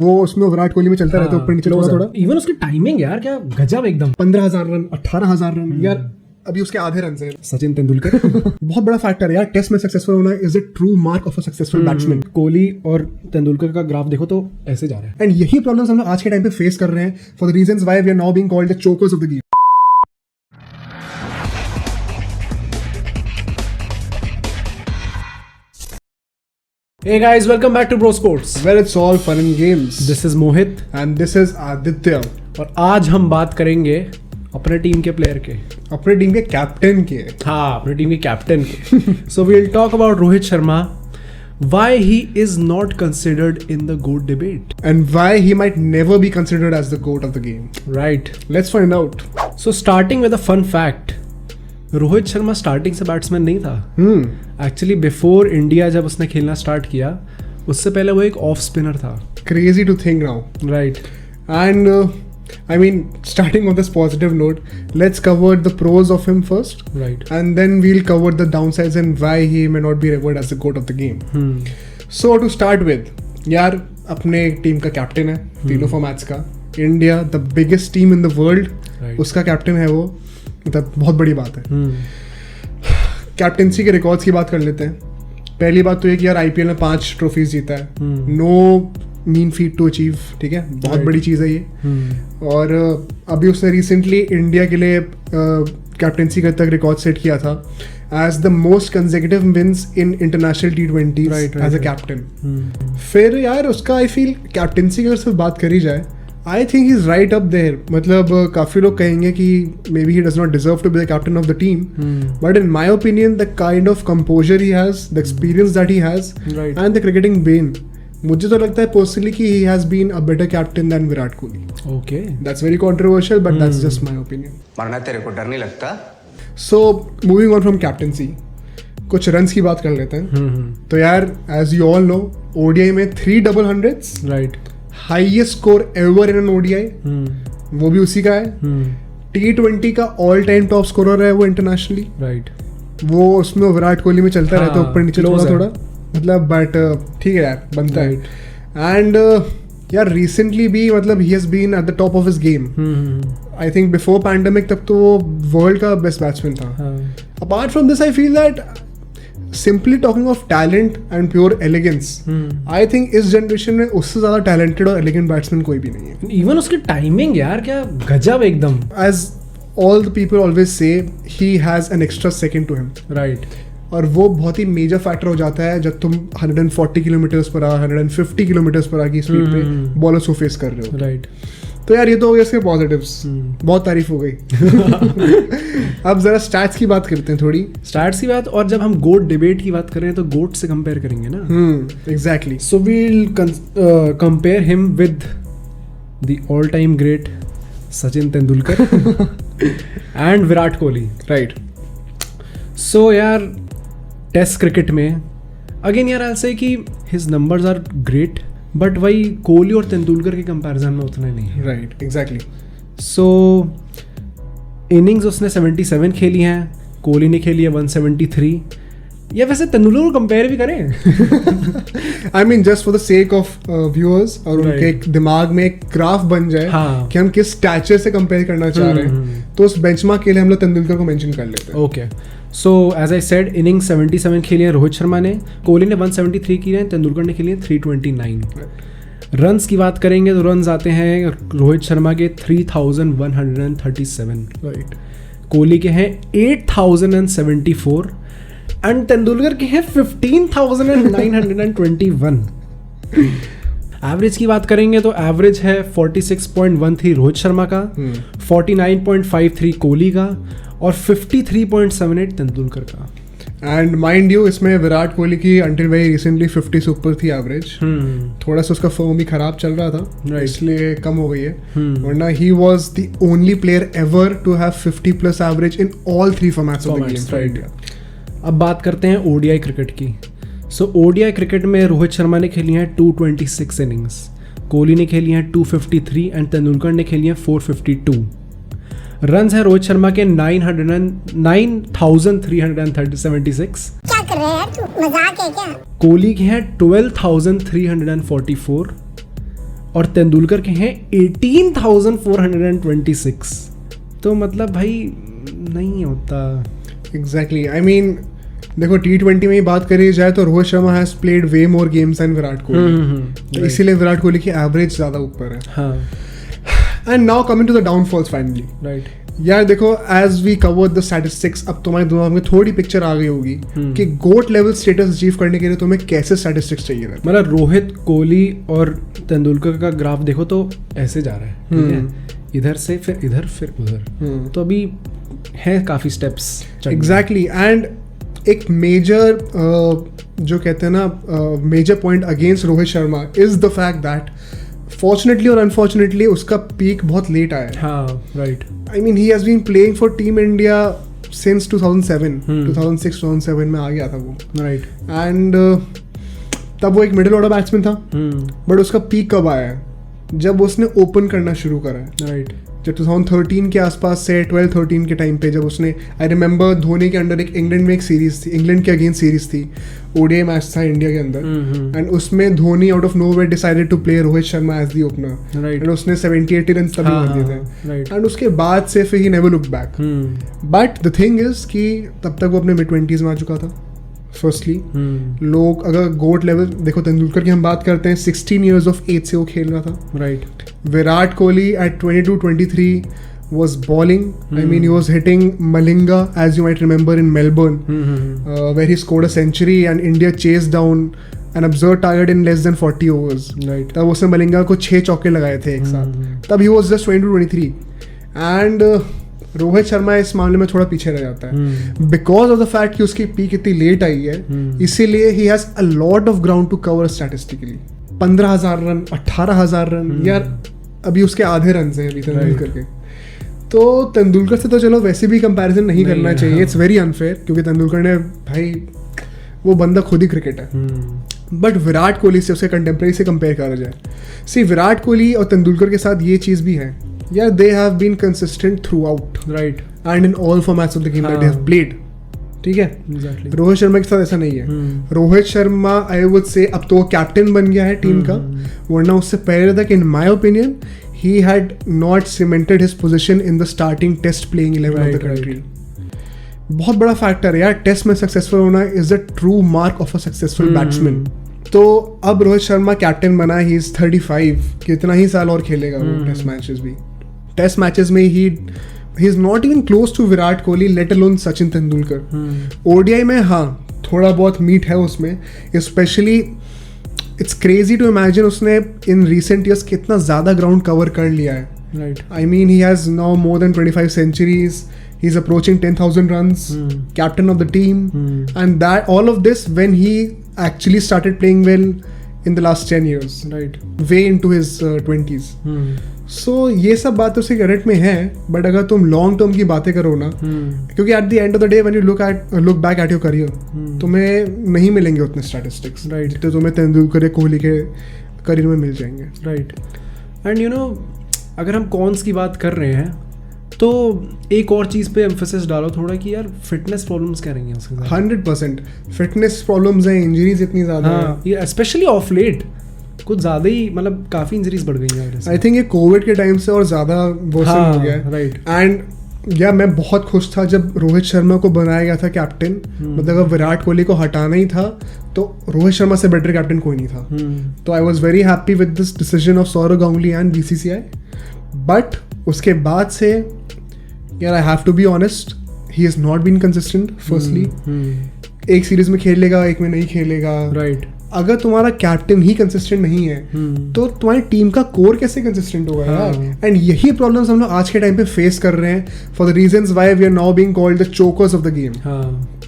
वो उसमें विराट कोहली में चलता रहता है ऊपर नीचे थोड़ा। इवन उसकी टाइमिंग यार क्या गजब एकदम। 15,000 रन 18,000 रन यार, अभी उसके आधे रन है। सचिन तेंदुलकर बहुत बड़ा फैक्टर है यार टेस्ट में सक्सेसफुल होना is a true mark of a successful batsman. Kohli और तेंदुलकर का ग्राफ देखो तो ऐसे जा रहा है। एंड यही प्रॉब्लम्स हम लोग आज के टाइम पे फेस कर रहे हैं for the reasons why we are now being called the chokers of the game. Hey guys, welcome back to Bro Sports. Where it's all fun and games. This is Mohit And this is Aditya. और आज हम बात करेंगे अपने team के player के, अपने team के कैप्टन के। हाँ, अपने टीम के कैप्टन के। So we'll talk about Rohit Sharma, why he is not considered in the GOAT debate. And why he might never be considered as the GOAT of the game. Right. Let's find out. So starting with a fun fact. Rohit Sharma starting से batsman नहीं था। Actually before India जब उसने खेलना start किया उससे पहले वो एक ऑफ स्पिनर था। Crazy to think now. Right. And I mean, starting on this positive note, let's cover the pros of him first. Right. And then we'll cover the downsides and why he may not be regarded as the GOAT of the game. So to start with, यार अपने team का captain है तीनों formats का। India the biggest team in the world, उसका captain है वो, मतलब बहुत बड़ी बात है। कैप्टनसी के रिकॉर्ड्स की बात कर लेते हैं। पहली बात तो ये कि यार आईपीएल में 5 ट्रॉफीज जीता है। No mean feat to achieve, ठीक है, बहुत बड़ी चीज़ है ये। और अभी उसने रिसेंटली इंडिया के लिए कैप्टनसी का तक रिकॉर्ड सेट किया था as the most consecutive wins in international T20 as a captain. फिर यार उसका आई फील कैप्टनसी की अगर सिर्फ बात करी जाए, I think he is right up there. मतलब काफी लोग कहेंगे कि maybe he does not deserve to be the captain of the team, but in my opinion the kind of composure he has, the experience that he has and the cricketing brain, मुझे तो लगता है personally कि he has been a better captain than Virat Kohli. Okay, that's very controversial but that's just my opinion. मरना तेरे को डर नहीं लगता? So moving on from captaincy, कुछ रन्स की बात कर लेते हैं। तो यार as you all know, ODI में 3 double hundreds, right, highest score ever in an ODI, वो भी उसी का है। T20 का ऑल टाइम टॉप स्कोरर है वो इंटरनेशनली, राइट। वो उसमें विराट कोहली में चलता रहता है ऊपर नीचे थोड़ा, मतलब बट ठीक है यार, बनता है। एंड यार रिसेंटली भी मतलब he has been at the top of his game. I think before pandemic तक तो वो वर्ल्ड का बेस्ट बैट्समैन था। Apart from this I feel that simply talking of talent and pure elegance, I think इस generation में उससे ज्यादा talented और एलिगेंट बैट्समैन कोई भी नहीं है। इवन उसकी टाइमिंग यार क्या गजब एकदम। As all the people always say, he has an extra second to him, right. और वो बहुत ही मेजर फैक्टर हो जाता है जब तुम 140 किलोमीटर्स पर 150 किलोमीटर्स पर की स्पीड पे बॉलर्स को फेस कर रहे हो, राइट। तो यार ये तो हो गया इसके पॉजिटिव्स, बहुत तारीफ हो गई। अब जरा स्टैट्स की बात करते हैं थोड़ी। स्टैट्स की बात, और जब हम गोट डिबेट की बात करें तो गोट से कंपेयर करेंगे ना। Exactly. So we'll compare him with the all time great Sachin Tendulkar and Virat Kohli, right. So यार टेस्ट क्रिकेट में अगेन यार आई से कि his numbers are great, but वही कोहली और तेंदुलकर के कंपैरिजन में उतना नहीं है। Right, exactly. सो इनिंग्स उसने 77 खेली हैं, कोहली ने खेली है 173। या वैसे तेंदुलकर को कंपेयर भी करें, I mean just for the sake of viewers, और उनके एक दिमाग में एक ग्राफ बन जाए कि हम किस स्टैचर से कंपेयर करना चाह रहे हैं, तो उस बेंचमार्क के लिए हम लोग तेंदुलकर को मेंशन कर लेते हैं। Okay, so as I said, inning 77 खेली है रोहित शर्मा ने, कोहली ने 173 की है, तेंदुलकर ने खेली है 329। रन्स की बात करेंगे तो रन्स आते हैं रोहित शर्मा के 3137, राइट। कोहली के हैं 8074 एंड तेंदुलकर के हैं 15921। एवरेज की बात करेंगे तो एवरेज है 46.13 रोहित शर्मा का, 49.53 कोहली का और 53.78 तेंदुलकर का। एंड माइंड यू, इसमें विराट कोहली की अंटिल वेरी रिसेंटली 50 से ऊपर थी एवरेज। थोड़ा सा उसका फॉर्म भी खराब चल रहा था, इसलिए कम हो गई है, वरना he was the only player ever to have 50 plus average in all 3 formats of the game for India. अब बात करते हैं ओडीआई क्रिकेट की। सो ओडीआई क्रिकेट में रोहित शर्मा ने खेली हैं 226 इनिंग्स, कोहली ने खेली हैं 253 एंड तेंदुलकर ने खेली हैं 452। रन्स है रोहित शर्मा के 9376। क्या कर रहे हैं यार, तू मजाक है क्या? कोहली के हैं 12344 और तेंदुलकर के हैं 18,426। तो मतलब भाई नहीं होता। एग्जैक्टली, आई मीन देखो T20 में ही बात करी जाए तो Rohit Sharma has played way more games and Virat Kohli, इसीलिए विराट कोहली की एवरेज ज्यादा ऊपर है। हाँ। And now coming to the downfalls finally. Right. यार देखो, as we covered the statistics, अब तुम्हारे दिमाग में थोड़ी पिक्चर आ गई होगी कि गोट लेवल स्टेटस अचीव करने के लिए तुम्हें कैसे स्टैटिस्टिक्स चाहिए रहते हैं। मतलब रोहित, कोहली और तेंदुलकर का ग्राफ देखो तो ऐसे जा रहा है, ठीक है? इधर से फिर इधर फिर उधर, तो अभी है काफी स्टेप्स। एग्जैक्टली, एंड एक मेजर जो कहते हैं ना major point against Rohit Sharma is the fact that fortunately और अनफॉर्चुनेटली उसका पीक बहुत लेट आया है। हाँ, right. I mean he has been playing for team India since 2006-2007 में आ गया था वो, राइट। एंड तब वो एक मिडिल ऑर्डर बैट्समैन था, बट उसका पीक कब आया है? जब उसने ओपन करना शुरू करा है, राइट। जब 2013 के आसपास से 12-13 के टाइम पे जब उसने, आई रिमेंबर धोनी के अंडर एक इंग्लैंड में एक सीरीज थी, इंग्लैंड के अगेंस्ट सीरीज थी, ओडीआई मैच था इंडिया के अंदर, एंड उसमें Dhoni out of nowhere decided to play Rohit Sharma as the opener, right. And उसने 70-80 रन तभी मार दिए थे, राइट। एंड उसके बाद से फिर he never look back. But the thing is कि तब तक वो अपने मिड-20s में आ चुका था। फर्स्टली लोग अगर गोट लेवल देखो, तेंदुलकर की हम बात करते हैं 16 years of age से वो खेल रहा था, right. Virat Kohli at 22-23 was balling. I mean, he was hitting Malinga, as you might remember, in Melbourne, where he scored a century and India chased down an absurd target in less than 40 overs. Right. तब उसने मलिंगा को 6 चौके लगाए थे एक साथ। तब he was just 22-23 and Rohit Sharma इस मामले में थोड़ा पीछे रह जाता है बिकॉज ऑफ द फैक्ट कि उसकी पीक इतनी लेट आई है, इसीलिए he has a lot of ground to cover statistically. 15,000 run, 18,000 run, यार अभी उसके आधे रन हैं अभी तेंदुलकर के। तो तेंदुलकर से तो चलो वैसे भी कंपैरिजन नहीं करना चाहिए, इट्स वेरी अनफेयर, क्योंकि तेंदुलकर ने भाई वो बंदा खुद ही क्रिकेट है। बट विराट कोहली से, उसके कंटेम्प्रेरी से कंपेयर करा जाए, सी विराट कोहली और तेंदुलकर के साथ ये चीज़ भी है, यार they have been consistent throughout, right, and in all formats of the game that they have played. ठीक है, एग्जैक्टली। रोहित शर्मा के साथ ऐसा नहीं है। Rohit Sharma I would say अब तो वो कैप्टन बन गया है टीम का, वरना उससे पहले तक in my opinion he had not cemented his position in the starting test playing 11 of the country. बहुत बड़ा फैक्टर है यार, टेस्ट में सक्सेसफुल होना is the true mark of a successful batsman. तो अब रोहित शर्मा कैप्टन बना, ही इज 35, कितना ही साल और खेलेगा वो टेस्ट मैचेस भी। टेस्ट मैचेस में he is not even close to Virat Kohli, let alone Sachin Tendulkar. ODI में हाँ थोड़ा बहुत मीट है उसमें, especially it's crazy to imagine उसने इन रिसेंट ईयर्स कितना ज़्यादा ग्राउंड कवर कर लिया है। Right, I mean he has now more than 25 centuries, he's approaching 10,000 runs, captain of the team, and that all of this when he actually started playing well in the last 10 years, right, way into his 20s. So ये सब बात उसके correct में है, but अगर तुम long term की बातें करो ना, क्योंकि at the end of the day when you look back at your career, तुम्हें नहीं मिलेंगे उतने स्टैटिस्टिक्स, राइट, तो तुम्हें तेंदुलकर कोहली के करियर में मिल जाएंगे। राइट। एंड यू नो अगर हम कॉन्स की बात कर रहे हैं तो एक और चीज़ पे एम्फेसिस डालो थोड़ा कि यार फिटनेस प्रॉब्लम्स क्या रहेंगे उसके साथ। 100% फिटनेस प्रॉब्लम्स हैं, इंजरीज इतनी ज़्यादा हैं, ये स्पेशली ऑफ लेट कुछ ज़्यादा ही, मतलब काफ़ी इंजरीज बढ़ गई हैं। आई थिंक ये कोविड के टाइम से और ज़्यादा वर्सन हो गया है। राइट। एंड या मैं बहुत खुश था जब रोहित शर्मा को बनाया गया था कैप्टन, मतलब अगर विराट कोहली को हटाना ही था तो रोहित शर्मा से बेटर कैप्टन कोई नहीं था। तो I was very happy with this decision of Sourav Ganguly and BCCI। But उसके बाद से यार I have to be honest, he has not been consistent. Firstly एक सीरीज में खेल लेगा, एक में नहीं खेलेगा। राइट। अगर तुम्हारा कैप्टन ही कंसिस्टेंट नहीं है तो तुम्हारी टीम का कोर कैसे कंसिस्टेंट होगा यार? एंड यही प्रॉब्लम्स हम लोग आज के टाइम पे फेस कर रहे हैं, for the reasons why we are now being called the chokers of the game.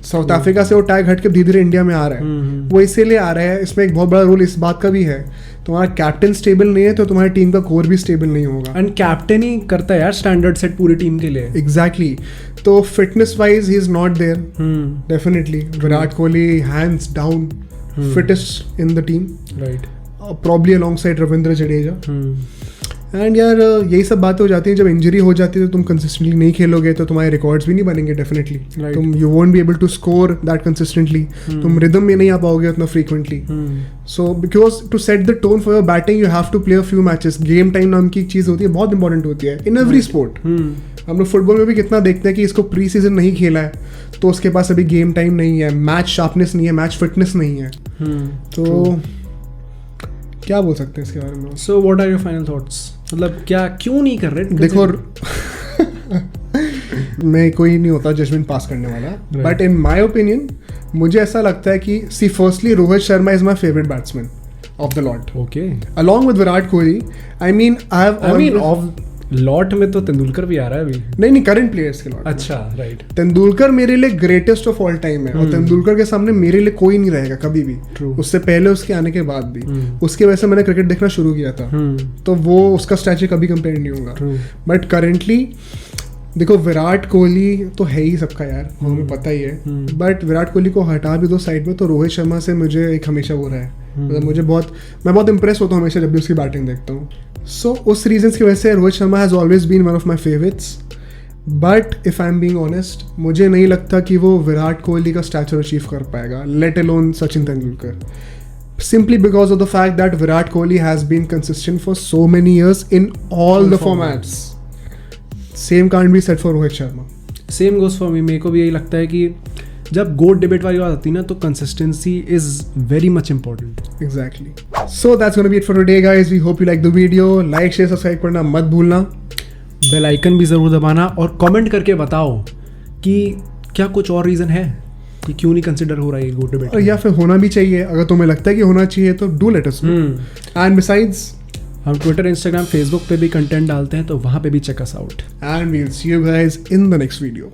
South Africa से वो टैग हट के धीरे धीरे इंडिया में आ रहा है। वो इसीलिए आ रहा है, इसमें एक बहुत बड़ा रोल इस बात का भी है, तुम्हारा कैप्टन स्टेबल नहीं है तो तुम्हारी टीम का कोर भी स्टेबल नहीं होगा। एंड कैप्टन ही करता है यार स्टैंडर्ड सेट पूरी टीम के लिए। एग्जैक्टली। तो fitness wise he is not there definitely. Virat Kohli hands down fittest in the team, right, probably alongside Ravindra Jadeja, and यार यही सब बातें हो जाती हैं, जब इंजरी हो जाती है तो तुम कंसिस्टेंटली नहीं खेलोगे तो तुम्हारे रिकॉर्ड्स भी नहीं बनेंगे डेफिनेटली. Right. तुम you won't be able to score that consistently. तुम रिदम में नहीं आ पाओगे उतना frequently. So because to set the tone for your batting you have to play a few matches. Game time नाम की एक चीज़ होती है, बहुत इंपॉर्टेंट होती है इन एवरी स्पोर्ट. हम लोग फुटबॉल में भी कितना देखते हैं कि इसको प्री सीजन नहीं खेला है तो उसके पास अभी गेम टाइम नहीं है, मैच शार्पनेस नहीं है, मैच फिटनेस नहीं है. तो क्या बोल सकते हैं इसके बारे में. So what are your final thoughts? मतलब क्या, क्यों नहीं कर रहे? देखो मैं कोई नहीं होता जजमेंट पास करने वाला, बट इन माय ओपिनियन मुझे ऐसा लगता है कि see firstly Rohit Sharma is my favourite batsman of the lot, okay, along with Virat Kohli. I mean of lot में तो तेंदुलकर भी आ रहा है अभी. नहीं करंट प्लेयर्स के लॉट. अच्छा, राइट. तेंदुलकर मेरे लिए ग्रेटेस्ट ऑफ ऑल टाइम है और तेंदुलकर के सामने मेरे लिए कोई नहीं रहेगा कभी भी. True. उससे पहले, उसके आने के बाद भी. उसके वजह से मैंने क्रिकेट देखना शुरू किया था, तो वो उसका स्टैचू कभी कंपेयर नहीं होगा. बट करेंटली देखो विराट कोहली तो है ही सबका यार, हमें पता ही है. बट विराट कोहली को हटा भी दो साइड में तो रोहित शर्मा से मुझे एक हमेशा वो रहा है. मतलब मैं बहुत इंप्रेस होता हूँ हमेशा जब भी उसकी बैटिंग देखता हूँ. सो उस रीजंस की वजह से Rohit Sharma has always been one of my favourites. But if I am being honest, मुझे नहीं लगता कि वो विराट कोहली का स्टैचर अचीव कर पाएगा, late alone Sachin Tendulkar. Simply because of the fact that Virat Kohli has been consistent for so many years in all the formats. Same can't be said for Rohit Sharma. Same goes for me. मेरे को भी यही लगता है कि जब गोट debate वाली बात आती है ना तो consistency is very much important. Exactly. So that's gonna be it for today, guys. We hope you like the video. Like, share, subscribe करना मत भूलना. बेल आइकन भी ज़रूर दबाना और कमेंट करके बताओ कि क्या कुछ और रीज़न है कि क्यों नहीं कंसिडर हो रहा है गोट डिबेट, या फिर होना भी चाहिए. अगर तुम्हें लगता है कि होना चाहिए तो do let us know. And besides हम ट्विटर, इंस्टाग्राम, फेसबुक पे भी कंटेंट डालते हैं तो वहाँ पे भी check us out. And we'll see you guys in the next video.